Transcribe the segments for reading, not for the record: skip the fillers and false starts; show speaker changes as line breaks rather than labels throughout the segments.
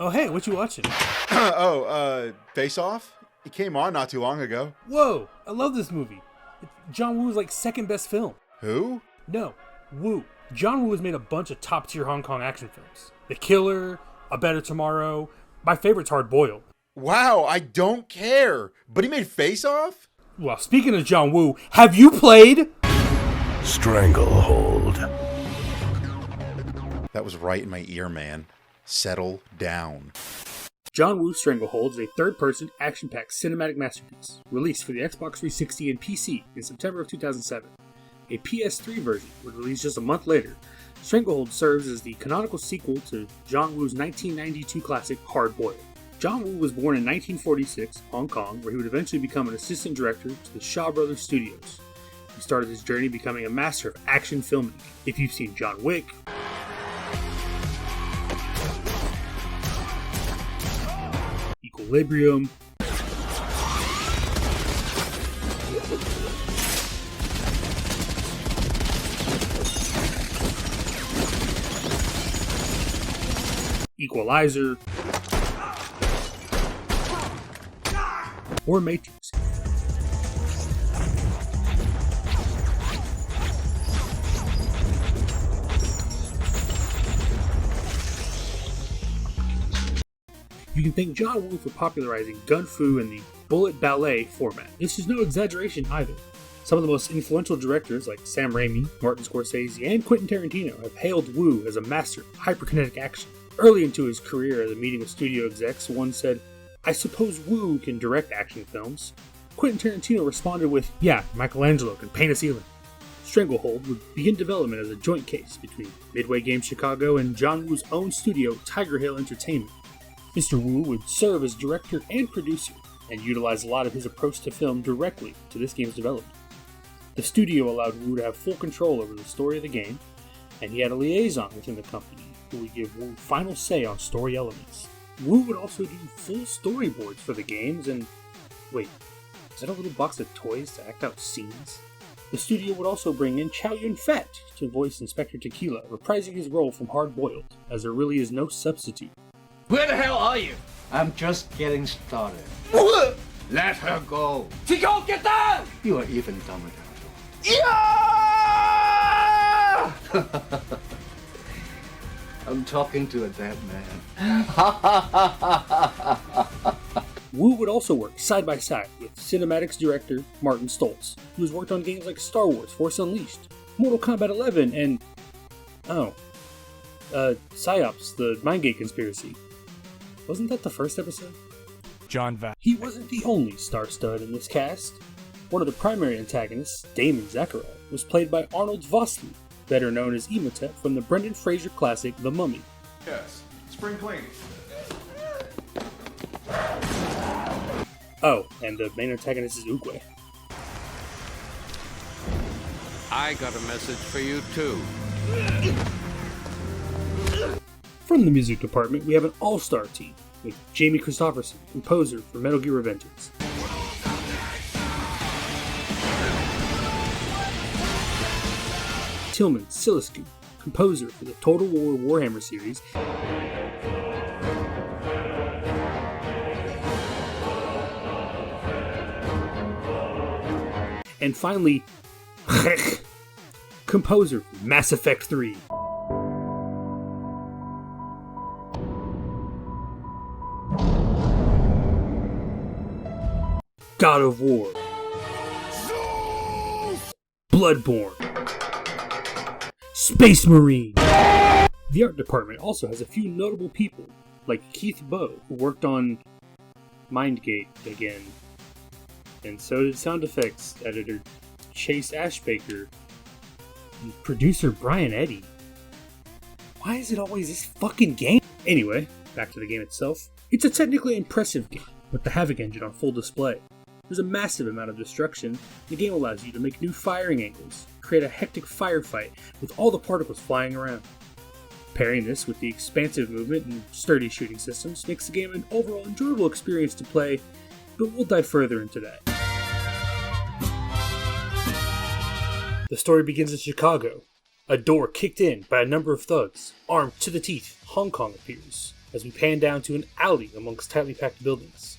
Oh, hey, what you watching?
Face Off? It came on not too long ago.
Whoa, I love this movie. John Woo's like second best film.
Who?
No, Woo. John Woo has made a bunch of top tier Hong Kong action films. The Killer, A Better Tomorrow. My favorite's Hard Boiled.
Wow, I don't care. But he made Face Off?
Well, speaking of John Woo, have you played
Stranglehold?
That was right in my ear, man. Settle down.
John Woo's Stranglehold is a third-person, action-packed cinematic masterpiece, released for the Xbox 360 and PC in September of 2007. A PS3 version was released just a month later. Stranglehold serves as the canonical sequel to John Woo's 1992 classic Hard Boiled. John Woo was born in 1946, Hong Kong, where he would eventually become an assistant director to the Shaw Brothers Studios. He started his journey becoming a master of action filmmaking. If you've seen John Wick, Equilibrium, Equalizer, or Matrix. You can thank John Woo for popularizing gun fu and the bullet ballet format. This is no exaggeration either. Some of the most influential directors like Sam Raimi, Martin Scorsese, and Quentin Tarantino have hailed Woo as a master of hyperkinetic action. Early into his career at a meeting with studio execs, one said, "I suppose Woo can direct action films." Quentin Tarantino responded with, "Yeah, Michelangelo can paint a ceiling." Stranglehold would begin development as a joint case between Midway Games Chicago and John Woo's own studio, Tiger Hill Entertainment. Mr. Woo would serve as director and producer, and utilize a lot of his approach to film directly to this game's development. The studio allowed Woo to have full control over the story of the game, and he had a liaison within the company who would give Woo final say on story elements. Woo would also do full storyboards for the games, and wait, is that a little box of toys to act out scenes? The studio would also bring in Chow Yun-fat to voice Inspector Tequila, reprising his role from Hard Boiled, as there really is no substitute.
Where the hell are you?
I'm just getting started.
Let her go.
Chico, get down! You are even dumber than
Yeah!
I'm talking to a dead man.
Woo would also work side by side with cinematics director Martin Stoltz, who has worked on games like Star Wars, Force Unleashed, Mortal Kombat 11, and PsyOps, the Mindgate Conspiracy. Wasn't that the first episode?
John Va.
He wasn't the only star stud in this cast. One of the primary antagonists, Damon Zachariah, was played by Arnold Vosloo, better known as Imhotep from the Brendan Fraser classic The Mummy.
Yes, spring cleaning.
Oh, and the main antagonist is Oogway.
I got a message for you too.
From the music department, we have an all-star team, with Jamie Christopherson, composer for Metal Gear Revengeance. Tilman Siliscu, composer for the Total War Warhammer series. And finally, composer for Mass Effect 3. God of War, Bloodborne, Space Marine. The art department also has a few notable people, like Keith Bow, who worked on Mindgate again, and so did sound effects editor Chase Ashbaker, and producer Brian Eddy. Why is it always this fucking game? Anyway, back to the game itself. It's a technically impressive game, with the Havoc engine on full display. There's a massive amount of destruction. The game allows you to make new firing angles, create a hectic firefight with all the particles flying around. Pairing this with the expansive movement and sturdy shooting systems makes the game an overall enjoyable experience to play, but we'll dive further into that. The story begins in Chicago. A door kicked in by a number of thugs. Armed to the teeth, Hong Kong appears. as we pan down to an alley amongst tightly packed buildings.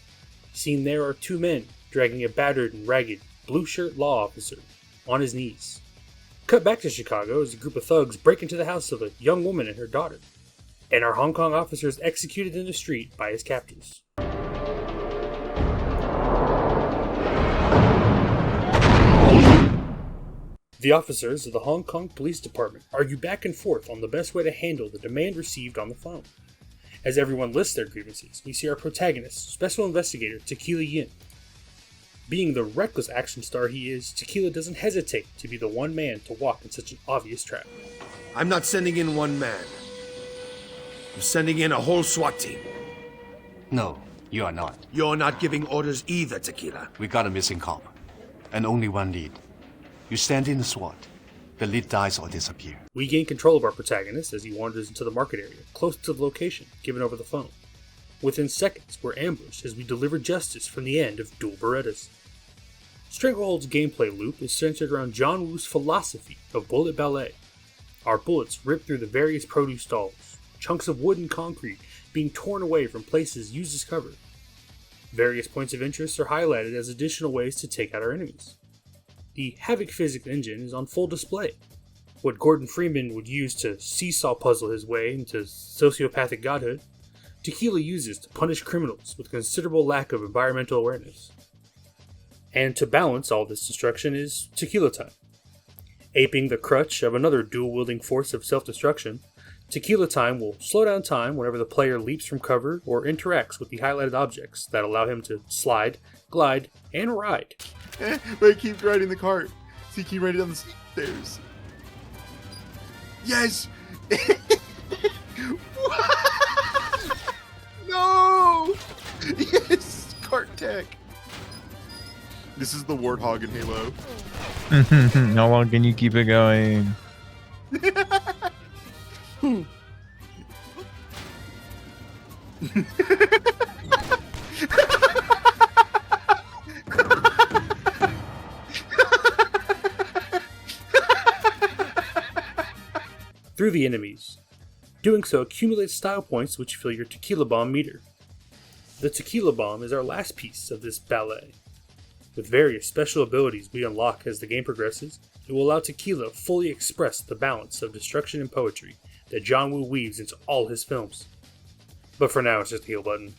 Seen there are two men dragging a battered and ragged blue shirt law officer on his knees. Cut back to Chicago as a group of thugs break into the house of a young woman and her daughter, and our Hong Kong officer is executed in the street by his captors. The officers of the Hong Kong Police Department argue back and forth on the best way to handle the demand received on the phone. As everyone lists their grievances, we see our protagonist, Special Investigator Tequila Yin. Being the reckless action star he is, Tequila doesn't hesitate to be the one man to walk in such an obvious trap.
I'm not sending in one man. I'm sending in a whole SWAT team.
No, you are not.
You're not giving orders either, Tequila.
We got a missing cop, and only one lead. You stand in the SWAT. The lead dies or disappears.
We gain control of our protagonist as he wanders into the market area, close to the location given over the phone. Within seconds, we're ambushed as we deliver justice from the end of Dual Berettas. Stranglehold's gameplay loop is centered around John Woo's philosophy of bullet ballet. Our bullets rip through the various produce stalls, chunks of wood and concrete being torn away from places used as cover. Various points of interest are highlighted as additional ways to take out our enemies. The Havoc physics engine is on full display. What Gordon Freeman would use to seesaw puzzle his way into sociopathic godhood, Tequila uses to punish criminals with considerable lack of environmental awareness. And to balance all this destruction is Tequila Time. Aping the crutch of another dual-wielding force of self-destruction, Tequila Time will slow down time whenever the player leaps from cover or interacts with the highlighted objects that allow him to slide, glide, and ride.
Wait, keep riding the cart. See, keep riding down the stairs. Yes! No! Yes! Cart tech! This is the Warthog in Halo.
How long can you keep it going?
Through the enemies. Doing so accumulates style points which fill your Tequila Bomb meter. The Tequila Bomb is our last piece of this ballet. With various special abilities we unlock as the game progresses, it will allow Tequila to fully express the balance of destruction and poetry that John Woo weaves into all his films. But for now, it's just a heal button.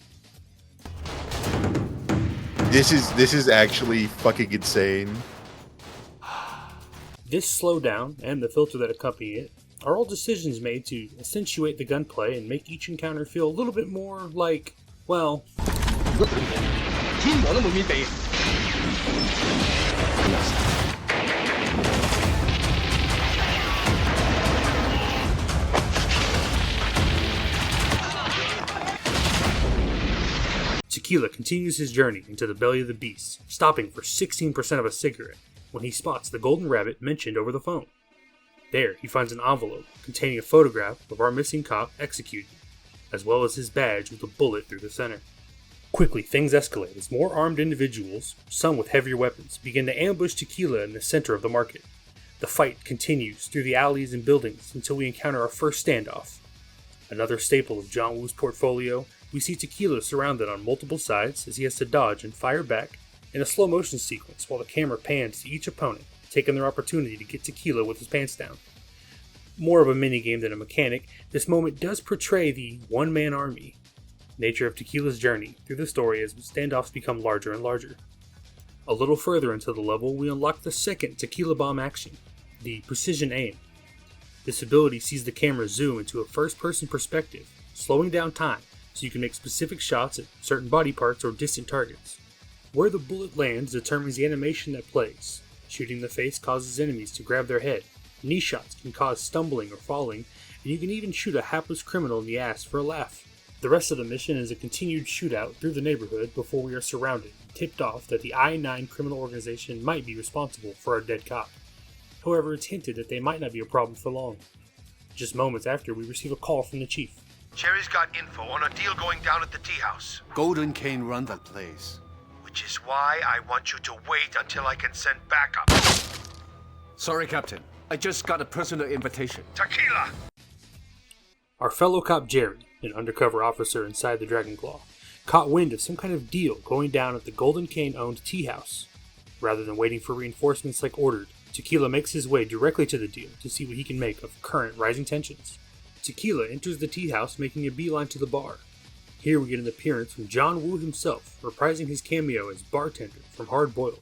This is actually fucking insane.
This slowdown and the filter that accompany it are all decisions made to accentuate the gunplay and make each encounter feel a little bit more like, well... Tequila continues his journey into the belly of the beast, stopping for 16% of a cigarette when he spots the golden rabbit mentioned over the phone. There, he finds an envelope containing a photograph of our missing cop executed, as well as his badge with a bullet through the center. Quickly, things escalate as more armed individuals, some with heavier weapons, begin to ambush Tequila in the center of the market. The fight continues through the alleys and buildings until we encounter our first standoff. Another staple of John Woo's portfolio, we see Tequila surrounded on multiple sides as he has to dodge and fire back in a slow motion sequence while the camera pans to each opponent, taking their opportunity to get Tequila with his pants down. More of a minigame than a mechanic, this moment does portray the one-man army nature of Tequila's journey through the story as standoffs become larger and larger. A little further into the level, we unlock the second Tequila Bomb action, the Precision Aim. This ability sees the camera zoom into a first-person perspective, slowing down time so you can make specific shots at certain body parts or distant targets. Where the bullet lands determines the animation that plays. Shooting in the face causes enemies to grab their head. Knee shots can cause stumbling or falling, and you can even shoot a hapless criminal in the ass for a laugh. The rest of the mission is a continued shootout through the neighborhood before we are surrounded and tipped off that the I-9 criminal organization might be responsible for our dead cop. However, it's hinted that they might not be a problem for long. Just moments after, we receive a call from the chief.
Cherry's got info on a deal going down at the tea house.
Golden Cane run that place.
Which is why I want you to wait until I can send backup.
Sorry, Captain. I just got a personal invitation.
Tequila!
Our fellow cop Jerry, an undercover officer inside the Dragonclaw, caught wind of some kind of deal going down at the Golden Cane-owned tea house. Rather than waiting for reinforcements like ordered, Tequila makes his way directly to the deal to see what he can make of current rising tensions. Tequila enters the tea house, making a beeline to the bar. Here we get an appearance from John Woo himself, reprising his cameo as bartender from Hard Boiled.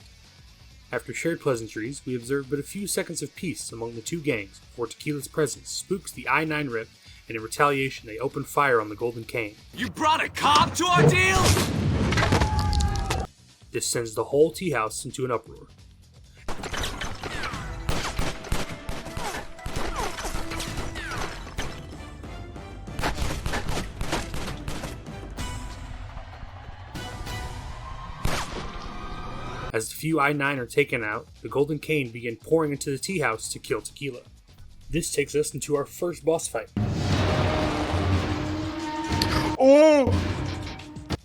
After shared pleasantries, we observe but a few seconds of peace among the two gangs before Tequila's presence spooks the I-9 rep, and in retaliation they open fire on the Golden Cane.
You brought a cop to our deal?
This sends the whole tea house into an uproar. As the few I-9 are taken out, the Golden Cane begin pouring into the tea house to kill Tequila. This takes us into our first boss fight.
Oh!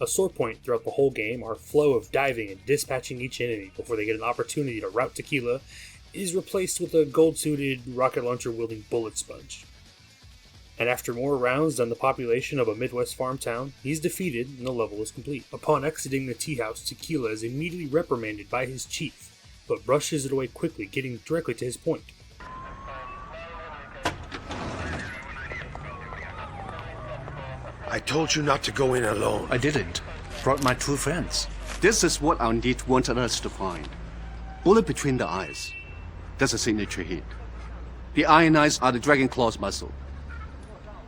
A sore point throughout the whole game, our flow of diving and dispatching each enemy before they get an opportunity to rout Tequila is replaced with a gold-suited, rocket launcher-wielding bullet sponge. And after more rounds than the population of a Midwest farm town, he's defeated and the level is complete. Upon exiting the tea house, Tequila is immediately reprimanded by his chief, but brushes it away quickly, getting directly to his point.
I told you not to go in alone.
I didn't. Brought my two friends.
This is what our need wanted us to find. Bullet between the eyes. That's a signature hit. The iron eyes are the Dragonclaw's muscle.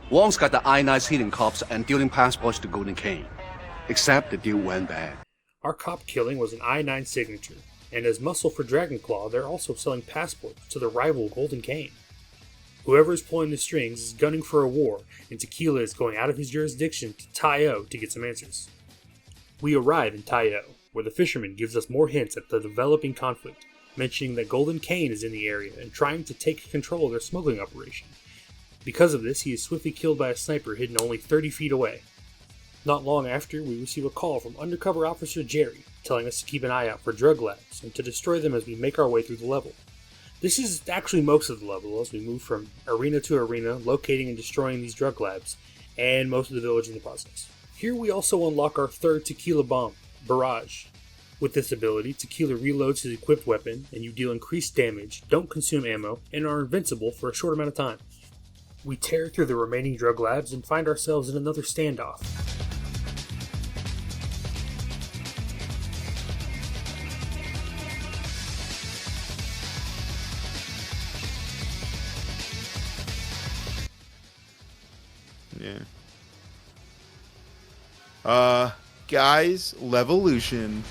Wong's got the iron eyes hitting cops and dealing passports to Golden Cane. Except the deal went bad.
Our cop killing was an I-9 signature, and as muscle for Dragonclaw, they're also selling passports to the rival Golden Cane. Whoever is pulling the strings is gunning for a war, and Tequila is going out of his jurisdiction to Tai-O to get some answers. We arrive in Tai-O, where the fisherman gives us more hints at the developing conflict, mentioning that Golden Cane is in the area and trying to take control of their smuggling operation. Because of this, he is swiftly killed by a sniper hidden only 30 feet away. Not long after, we receive a call from undercover officer Jerry, telling us to keep an eye out for drug labs and to destroy them as we make our way through the level. This is actually most of the level as we move from arena to arena, locating and destroying these drug labs, and most of the village in the process. Here we also unlock our third Tequila bomb, Barrage. With this ability, Tequila reloads his equipped weapon, and you deal increased damage, don't consume ammo, and are invincible for a short amount of time. We tear through the remaining drug labs and find ourselves in another standoff.
Yeah. Guys, Levolution.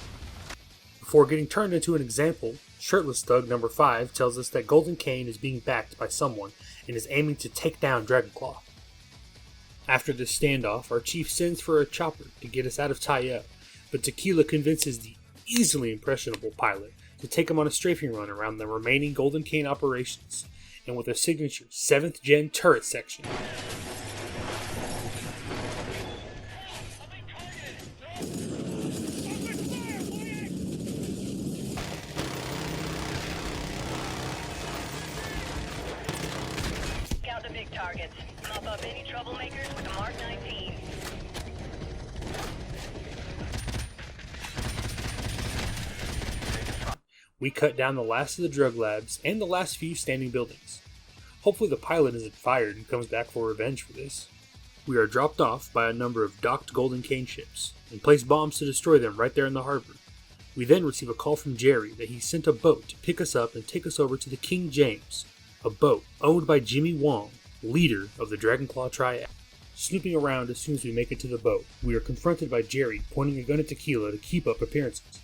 Before getting turned into an example, Shirtless Thug number 5 tells us that Golden Cane is being backed by someone and is aiming to take down Dragonclaw. After this standoff, our chief sends for a chopper to get us out of Tai-O, but Tequila convinces the easily impressionable pilot to take him on a strafing run around the remaining Golden Cane operations, and with a signature 7th Gen turret section.
Count the big targets. Mop up any troublemakers with a Mark 19.
We cut down the last of the drug labs and the last few standing buildings. Hopefully the pilot isn't fired and comes back for revenge for this. We are dropped off by a number of docked Golden Cane ships and place bombs to destroy them right there in the harbor. We then receive a call from Jerry that he sent a boat to pick us up and take us over to the King James, a boat owned by Jimmy Wong, leader of the Dragonclaw Triad. Snooping around as soon as we make it to the boat, we are confronted by Jerry pointing a gun at Tequila to keep up appearances.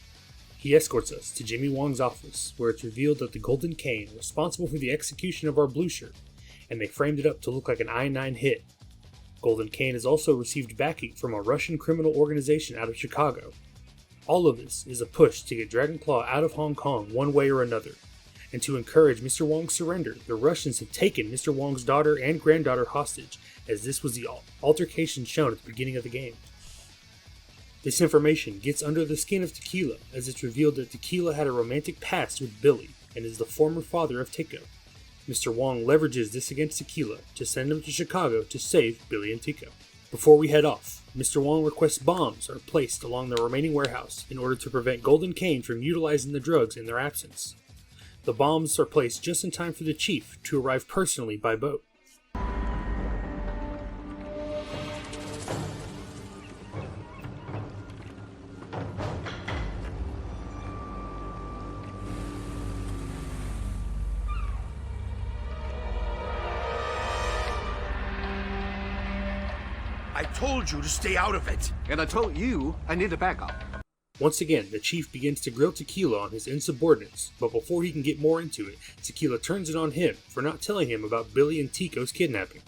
He escorts us to Jimmy Wong's office, where it's revealed that the Golden Cane was responsible for the execution of our blue shirt, and they framed it up to look like an I-9 hit. Golden Cane has also received backing from a Russian criminal organization out of Chicago. All of this is a push to get Dragonclaw out of Hong Kong one way or another, and to encourage Mr. Wong's surrender. The Russians have taken Mr. Wong's daughter and granddaughter hostage, as this was the altercation shown at the beginning of the game. This information gets under the skin of Tequila, as it's revealed that Tequila had a romantic past with Billy, and is the former father of Tico. Mr. Wong leverages this against Tequila to send him to Chicago to save Billy and Tico. Before we head off, Mr. Wong requests bombs are placed along the remaining warehouse in order to prevent Golden Cane from utilizing the drugs in their absence. The bombs are placed just in time for the chief to arrive personally by boat.
I told you to stay out of it.
And I told you I need a backup.
Once again, the chief begins to grill Tequila on his insubordinates, but before he can get more into it, Tequila turns it on him for not telling him about Billy and Tico's kidnapping.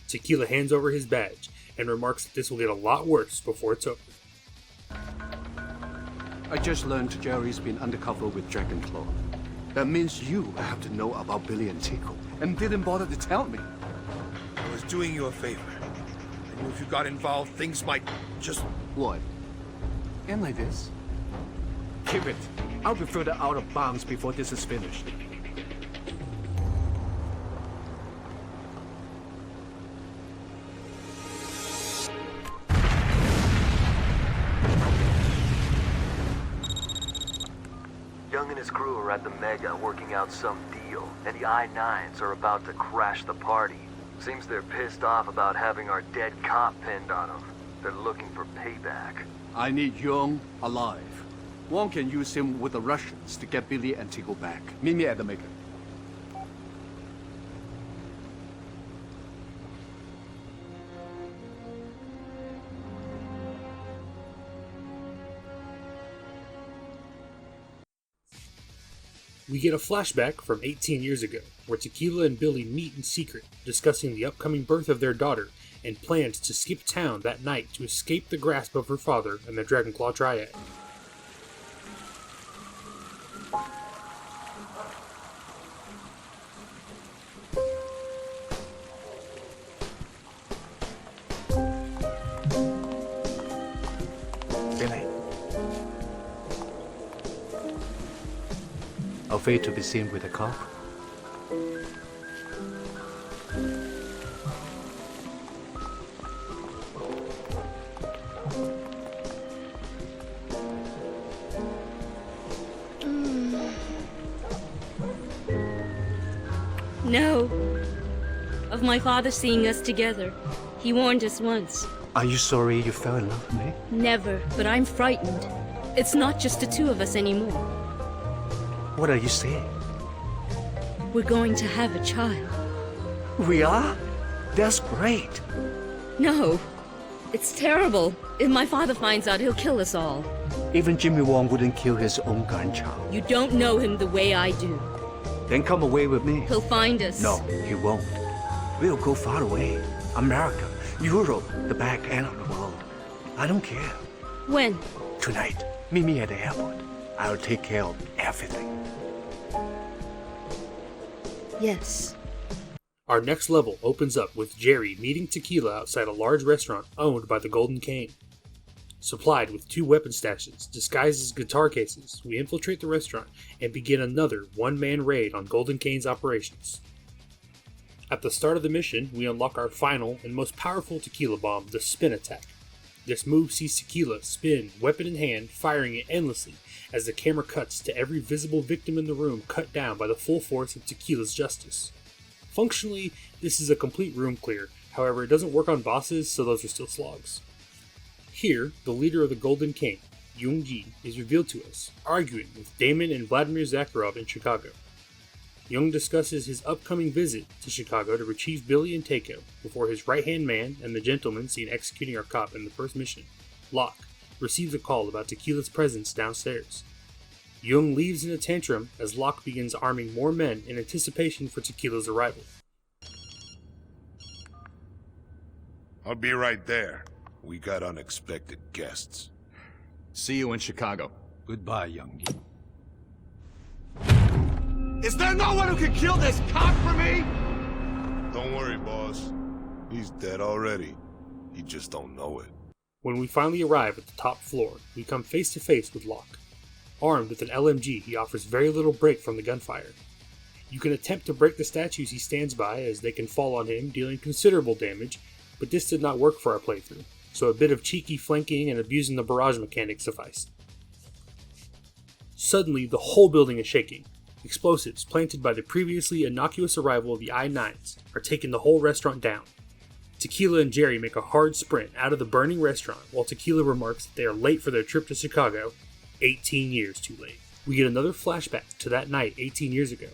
Tequila hands over his badge and remarks that this will get a lot worse before it's over.
I just learned Jerry's been undercover with Dragonclaw. That means you have to know about Billy and Tico, and didn't bother to tell me.
I was doing you a favor. I knew if you got involved, things might just...
What? And like this? Keep it. I'll be further out of bounds before this is finished.
Young and his crew are at the Mega working out some deal, and the I-9s are about to crash the party. Seems they're pissed off about having our dead cop pinned on them. They're looking for payback.
I need Young alive. Wong can use him with the Russians to get Billy and Tico back. Meet me at the Mega.
We get a flashback from 18 years ago, where Tequila and Billy meet in secret, discussing the upcoming birth of their daughter, and plans to skip town that night to escape the grasp of her father and the Dragonclaw Triad.
Billy. Afraid to be seen with a cop?
No. Of my father seeing us together. He warned us once.
Are you sorry you fell in love with me?
Never, but I'm frightened. It's not just the two of us anymore.
What are you saying?
We're going to have a child.
We are? That's great.
No. It's terrible. If my father finds out, he'll kill us all.
Even Jimmy Wong wouldn't kill his own grandchild.
You don't know him the way I do.
Then come away with me.
He'll find us.
No, he won't. We'll go far away. America, Europe, the back end of the world. I don't care.
When?
Tonight. Meet me at the airport. I'll take care of everything.
Yes.
Our next level opens up with Jerry meeting Tequila outside a large restaurant owned by the Golden Cane. Supplied with 2 weapon stashes disguised as guitar cases, we infiltrate the restaurant and begin another one-man raid on Golden Cane's operations. At the start of the mission, we unlock our final and most powerful Tequila bomb, the Spin Attack. This move sees Tequila spin, weapon in hand, firing it endlessly as the camera cuts to every visible victim in the room cut down by the full force of Tequila's justice. Functionally, this is a complete room clear, however it doesn't work on bosses, so those are still slogs. Here, the leader of the Golden Cane, Young-ji, is revealed to us, arguing with Damon and Vladimir Zakharov in Chicago. Young discusses his upcoming visit to Chicago to retrieve Billy and Takeo before his right-hand man and the gentleman seen executing our cop in the first mission, Locke, receives a call about Tequila's presence downstairs. Young leaves in a tantrum as Locke begins arming more men in anticipation for Tequila's arrival.
I'll be right there. We got unexpected guests.
See you in Chicago.
Goodbye, Youngie.
Is there no one who can kill this cop for me?
Don't worry, boss. He's dead already. You just don't know it.
When we finally arrive at the top floor, we come face to face with Locke. Armed with an LMG, he offers very little break from the gunfire. You can attempt to break the statues he stands by as they can fall on him, dealing considerable damage, but this did not work for our playthrough, so a bit of cheeky flanking and abusing the barrage mechanic sufficed. Suddenly, the whole building is shaking. Explosives planted by the previously innocuous arrival of the I-9s are taking the whole restaurant down. Tequila and Jerry make a hard sprint out of the burning restaurant while Tequila remarks that they are late for their trip to Chicago, 18 years too late. We get another flashback to that night 18 years ago.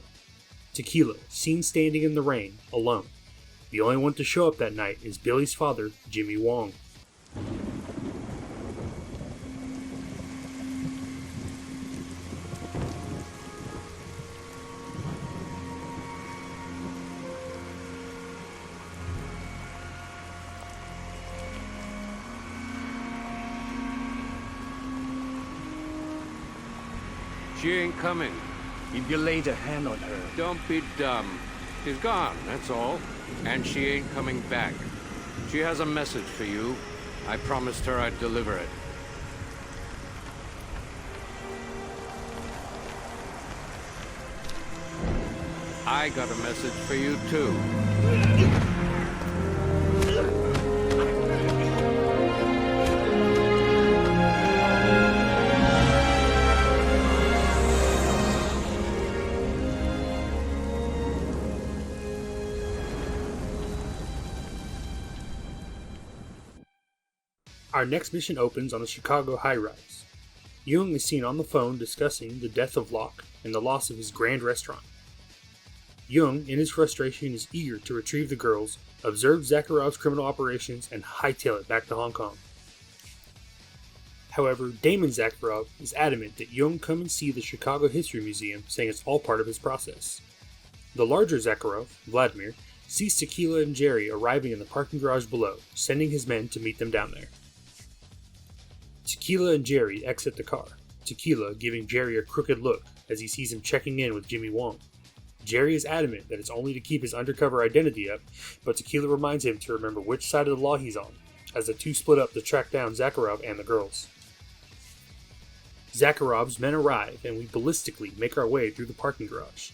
Tequila, seen standing in the rain, alone. The only one to show up that night is Billy's father, Jimmy Wong.
She ain't coming.
If you laid a hand on her.
Don't be dumb. She's gone, that's all. And she ain't coming back. She has a message for you. I promised her I'd deliver it. I got a message for you, too.
Our next mission opens on the Chicago high-rise. Jung is seen on the phone discussing the death of Locke and the loss of his grand restaurant. Jung, in his frustration, is eager to retrieve the girls, observe Zakharov's criminal operations, and hightail it back to Hong Kong. However, Damon Zakharov is adamant that Jung come and see the Chicago History Museum, saying it's all part of his process. The larger Zakharov, Vladimir, sees Tequila and Jerry arriving in the parking garage below, sending his men to meet them down there. Tequila and Jerry exit the car, Tequila giving Jerry a crooked look as he sees him checking in with Jimmy Wong. Jerry is adamant that it's only to keep his undercover identity up, but Tequila reminds him to remember which side of the law he's on, as the two split up to track down Zakharov and the girls. Zakharov's men arrive, and we ballistically make our way through the parking garage.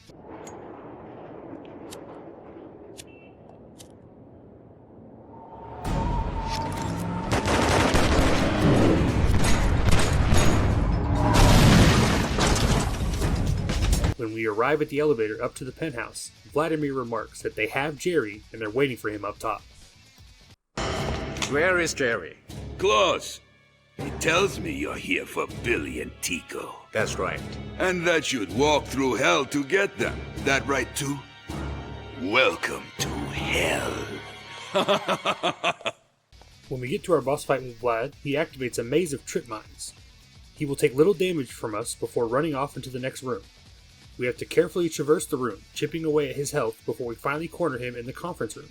When we arrive at the elevator up to the penthouse, Vladimir remarks that they have Jerry and they're waiting for him up top.
Where is Jerry?
Close. He tells me you're here for Billy and Tico.
That's right.
And that you'd walk through hell to get them. That right too? Welcome to hell.
When we get to our boss fight with Vlad, he activates a maze of trip mines. He will take little damage from us before running off into the next room. We have to carefully traverse the room, chipping away at his health before we finally corner him in the conference room.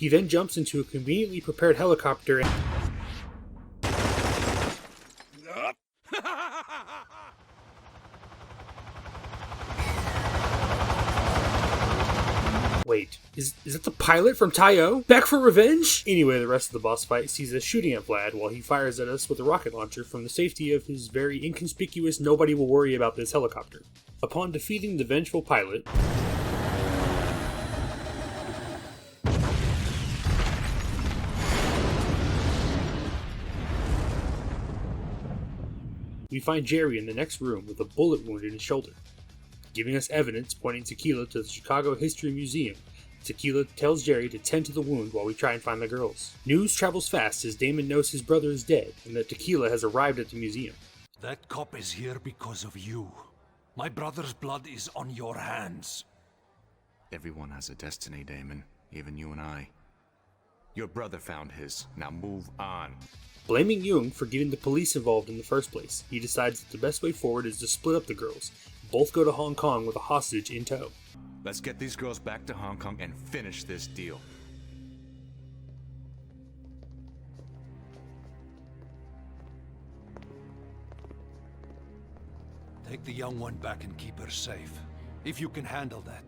He then jumps into a conveniently prepared helicopter and... Wait, is that the pilot from Tayo? Back for revenge? Anyway, the rest of the boss fight sees us shooting at Vlad while he fires at us with a rocket launcher from the safety of his very inconspicuous nobody will worry about this helicopter. Upon defeating the vengeful pilot... we find Jerry in the next room with a bullet wound in his shoulder. Giving us evidence pointing Tequila to the Chicago History Museum, Tequila tells Jerry to tend to the wound while we try and find the girls. News travels fast as Damon knows his brother is dead and that Tequila has arrived at the museum.
That cop is here because of you. My brother's blood is on your hands.
Everyone has a destiny, Damon. Even you and I. Your brother found his. Now move on.
Blaming Jung for getting the police involved in the first place, he decides that the best way forward is to split up the girls. Both go to Hong Kong with a hostage in tow.
Let's get these girls back to Hong Kong and finish this deal.
Take the young one back and keep her safe. If you can handle that,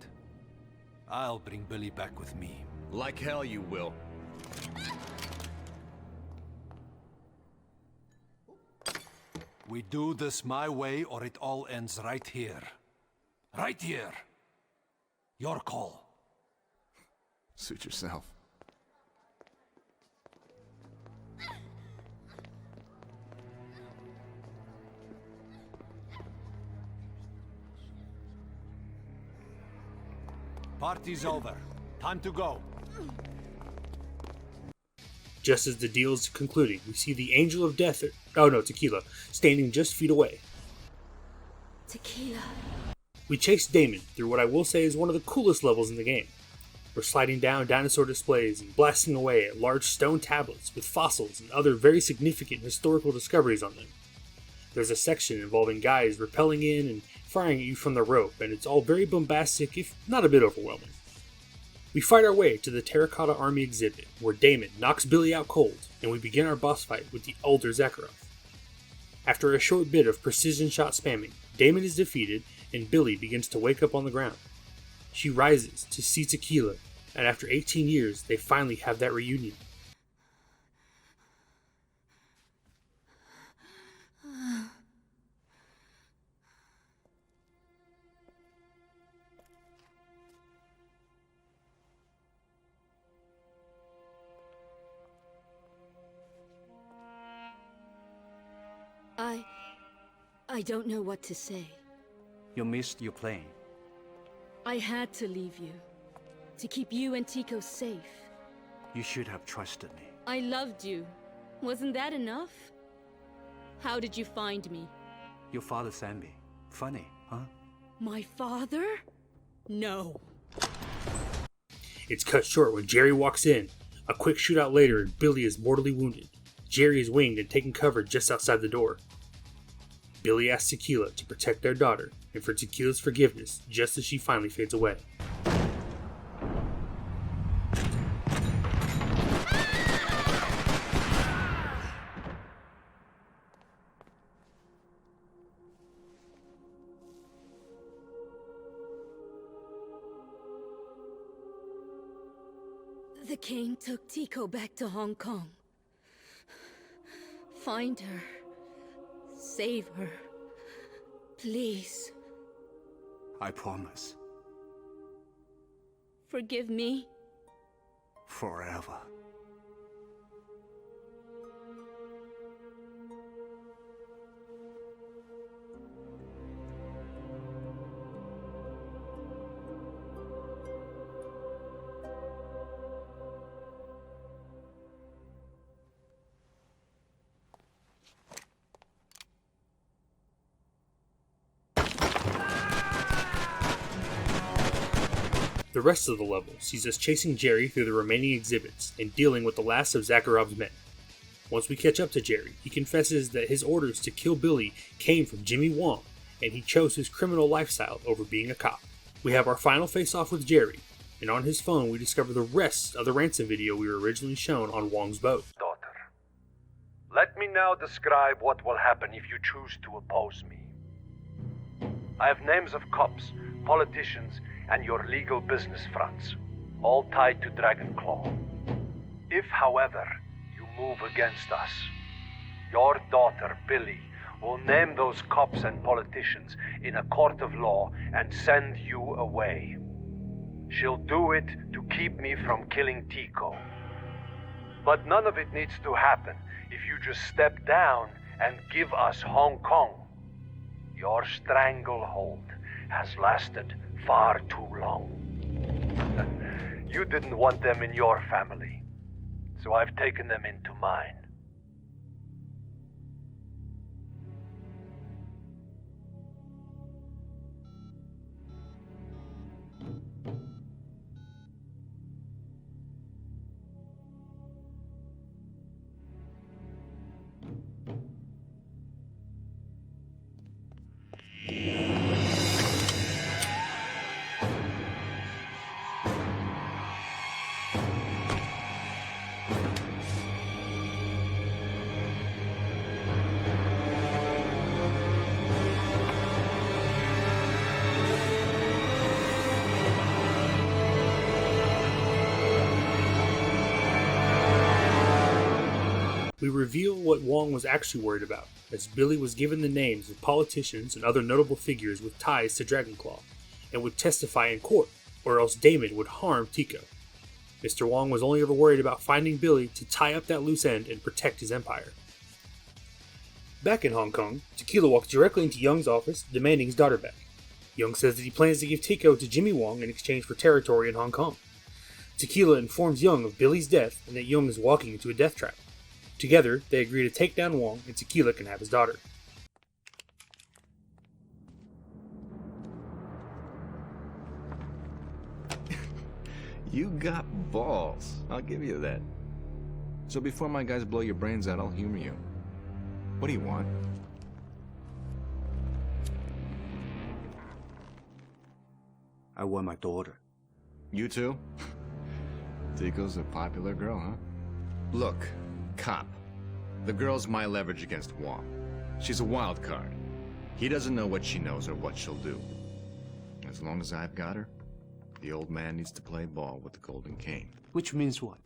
I'll bring Billy back with me.
Like hell you will.
We do this my way or it all ends right here. Right here. Your call.
Suit yourself.
Party's over. Time to go.
Just as the deal is concluding, we see the Angel of Death, Tequila, standing just feet away.
Tequila.
We chase Damon through what I will say is one of the coolest levels in the game. We're sliding down dinosaur displays and blasting away at large stone tablets with fossils and other very significant historical discoveries on them. There's a section involving guys rappelling in and firing at you from the rope, and it's all very bombastic, if not a bit overwhelming. We fight our way to the Terracotta Army exhibit, where Damon knocks Billy out cold, and we begin our boss fight with the Elder Zakharov. After a short bit of precision shot spamming, Damon is defeated, and Billy begins to wake up on the ground. She rises to see Tequila, and after 18 years, they finally have that reunion.
I don't know what to say.
You missed your plane.
I had to leave you. To keep you and Tico safe.
You should have trusted me.
I loved you. Wasn't that enough? How did you find me?
Your father sent me. Funny, huh?
My father? No.
It's cut short when Jerry walks in. A quick shootout later, and Billy is mortally wounded. Jerry is winged and taken cover just outside the door. Billy asks Tequila to protect their daughter, and for Tequila's forgiveness, just as she finally fades away.
The King took Tico back to Hong Kong. Find her. Save her. Please.
I promise.
Forgive me.
Forever.
The rest of the level sees us chasing Jerry through the remaining exhibits and dealing with the last of Zakharov's men. Once we catch up to Jerry, he confesses that his orders to kill Billy came from Jimmy Wong, and he chose his criminal lifestyle over being a cop. We have our final face-off with Jerry, and on his phone we discover the rest of the ransom video we were originally shown on Wong's boat.
Daughter, let me now describe what will happen if you choose to oppose me. I have names of cops, politicians, and your legal business fronts, all tied to Dragonclaw. If, however, you move against us, your daughter, Billy, will name those cops and politicians in a court of law and send you away. She'll do it to keep me from killing Tico. But none of it needs to happen if you just step down and give us Hong Kong. Your stranglehold has lasted far too long. You didn't want them in your family, so I've taken them into mine.
we reveal what Wong was actually worried about, as Billy was given the names of politicians and other notable figures with ties to Dragonclaw, and would testify in court, or else Damon would harm Tico. Mr. Wong was only ever worried about finding Billy to tie up that loose end and protect his empire. Back in Hong Kong, Tequila walks directly into Young's office, demanding his daughter back. Young says that he plans to give Tico to Jimmy Wong in exchange for territory in Hong Kong. Tequila informs Young of Billy's death and that Young is walking into a death trap. Together, they agree to take down Wong and Tequila can have his daughter.
You got balls. I'll give you that. So before my guys blow your brains out, I'll humor you. What do you want?
I want my daughter.
You too? Tico's a popular girl, huh? Look, cop. The girl's my leverage against Wong. She's a wild card. He doesn't know what she knows or what she'll do. As long as I've got her, the old man needs to play ball with the golden cane.
Which means what?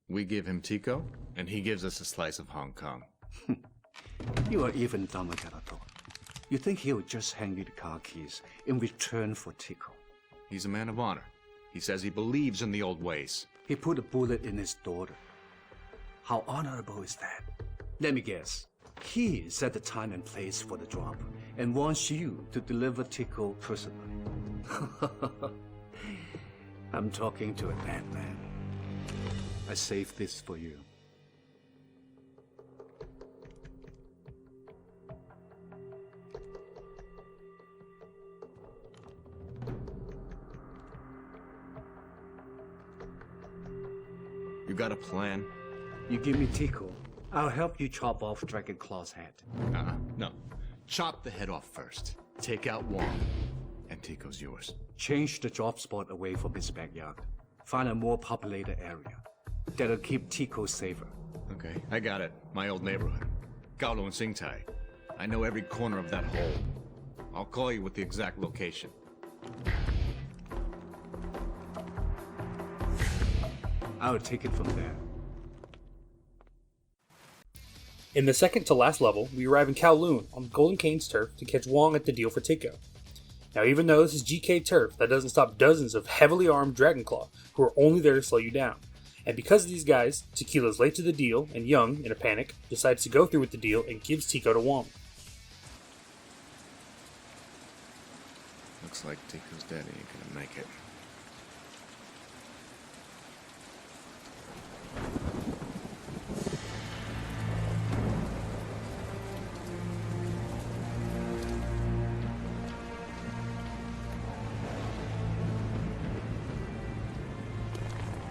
We give him Tico, and he gives us a slice of Hong Kong.
You are even dumber than I thought. You think he would just hand me the car keys in return for Tico?
He's a man of honor. He says he believes in the old ways.
He put a bullet in his daughter. How honorable is that? Let me guess. He set the time and place for the drop and wants you to deliver Tico personally. I'm talking to a dead man. I saved this for you.
You got a plan?
You give me Tico, I'll help you chop off Dragonclaw's head.
No. Chop the head off first. Take out Wong, and Tico's yours.
Change the drop spot away from his backyard. Find a more populated area. That'll keep Tico safer.
Okay, I got it. My old neighborhood. Gaulo and Singtai. I know every corner of that hole. I'll call you with the exact location.
I'll take it from there.
In the second to last level, we arrive in Kowloon on Golden Kane's turf to catch Wong at the deal for Tico. Now, even though this is GK turf, that doesn't stop dozens of heavily armed Dragonclaw who are only there to slow you down. And because of these guys, Tequila's late to the deal, and Young, in a panic, decides to go through with the deal and gives Tico to Wong.
Looks like Tico's daddy ain't gonna make it.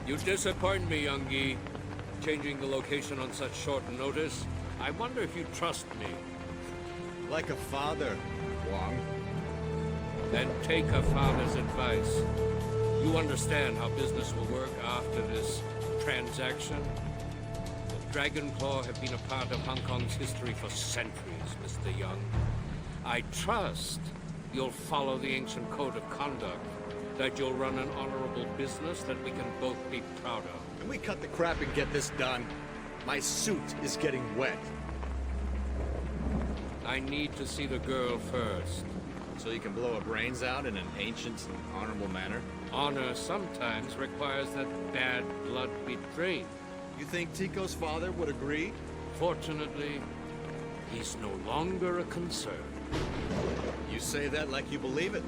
You disappoint me, Youngie. Changing the location on such short notice. I wonder if you trust me.
Like a father, Wong.
Then take a father's advice. You understand how business will work after this transaction? The Dragonclaw have been a part of Hong Kong's history for centuries, Mr. Young. I trust you'll follow the ancient code of conduct, that you'll run an honorable business that we can both be proud of.
Can we cut the crap and get this done? My suit is getting wet.
I need to see the girl first.
So you can blow her brains out in an ancient and honorable manner?
Honor sometimes requires that bad blood be drained.
You think Tico's father would agree?
Fortunately, he's no longer a concern.
You say that like you believe it.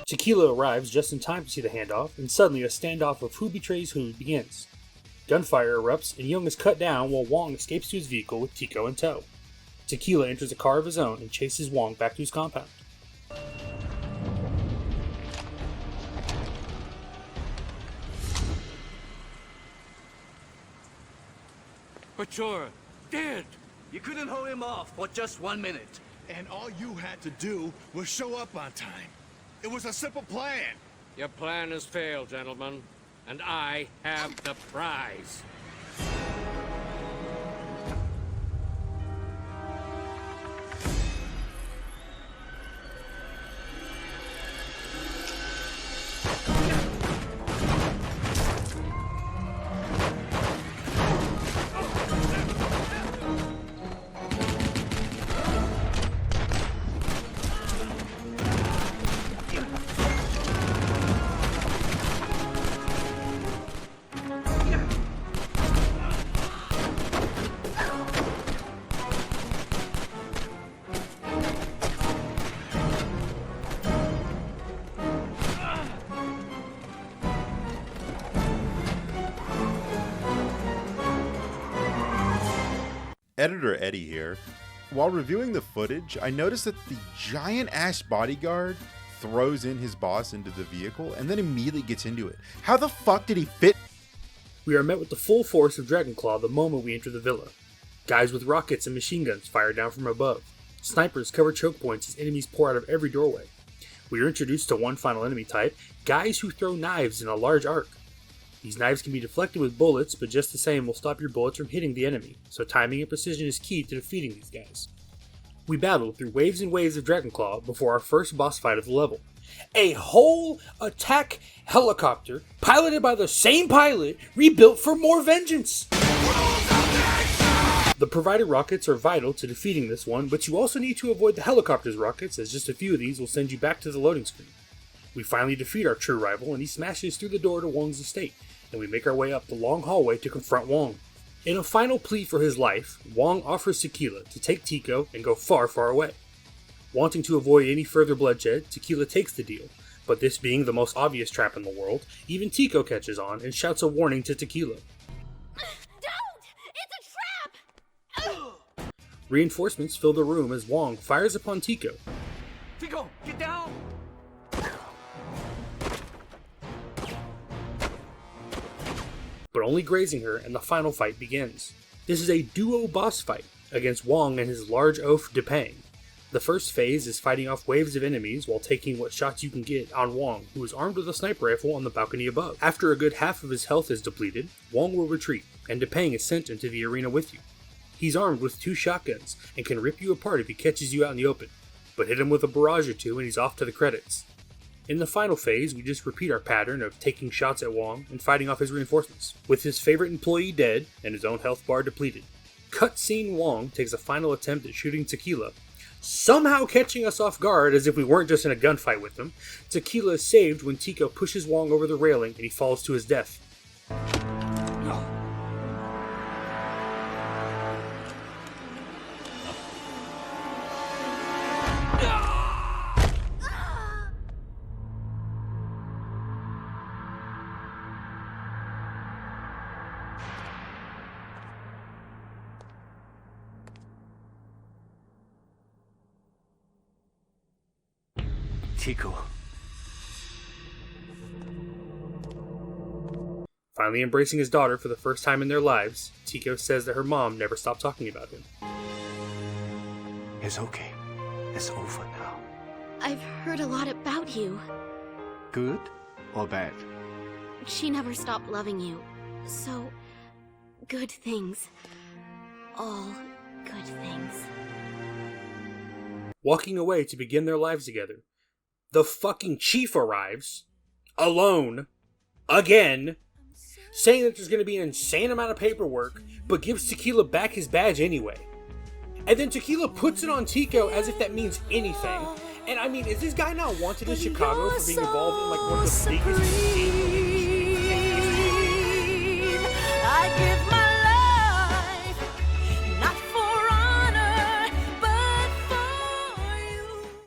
Tequila arrives just in time to see the handoff, and suddenly a standoff of who betrays who begins. Gunfire erupts, and Young is cut down while Wong escapes to his vehicle with Tico in tow. Tequila enters a car of his own and chases Wong back to his compound.
But you're dead!
You couldn't hold him off for just 1 minute.
And all you had to do was show up on time. It was a simple plan.
Your plan has failed, gentlemen, and I have the prize.
Editor Eddie here. While reviewing the footage, I noticed that the giant-ass bodyguard throws in his boss into the vehicle and then immediately gets into it. How the fuck did he fit?
We are met with the full force of Dragonclaw the moment we enter the villa. Guys with rockets and machine guns fire down from above. Snipers cover choke points as enemies pour out of every doorway. We are introduced to one final enemy type, guys who throw knives in a large arc. These knives can be deflected with bullets, but just the same will stop your bullets from hitting the enemy, so timing and precision is key to defeating these guys. We battle through waves and waves of Dragonclaw before our first boss fight of the level. A whole attack helicopter, piloted by the same pilot, rebuilt for more vengeance! The provided rockets are vital to defeating this one, but you also need to avoid the helicopter's rockets, as just a few of these will send you back to the loading screen. We finally defeat our true rival, and he smashes through the door to Wong's estate, and we make our way up the long hallway to confront Wong. In a final plea for his life, Wong offers Tequila to take Tico and go far, far away. Wanting to avoid any further bloodshed, Tequila takes the deal, but this being the most obvious trap in the world, even Tico catches on and shouts a warning to Tequila.
Don't! It's a trap!
Reinforcements fill the room as Wong fires upon Tico.
Tico, get down!
But only grazing her, and the final fight begins. This is a duo boss fight against Wong and his large oaf Depang. The first phase is fighting off waves of enemies while taking what shots you can get on Wong, who is armed with a sniper rifle on the balcony above. After a good half of his health is depleted, Wong will retreat, and Depang is sent into the arena with you. He's armed with 2 shotguns and can rip you apart if he catches you out in the open, but hit him with a barrage or 2 and he's off to the credits. In the final phase, we just repeat our pattern of taking shots at Wong and fighting off his reinforcements, with his favorite employee dead and his own health bar depleted. Cutscene Wong takes a final attempt at shooting Tequila, somehow catching us off guard as if we weren't just in a gunfight with him. Tequila is saved when Tico pushes Wong over the railing and he falls to his death.
Tico.
Finally embracing his daughter for the first time in their lives, Tico says that her mom never stopped talking about him.
It's okay. It's over now.
I've heard a lot about you.
Good or bad?
She never stopped loving you. So, good things. All good things.
Walking away to begin their lives together, the fucking chief arrives, alone, again, saying that there's going to be an insane amount of paperwork, but gives Tequila back his badge anyway. And then Tequila puts it on Tico as if that means anything. And I mean, is this guy not wanted in Chicago for being involved in like one of the biggest...
I give my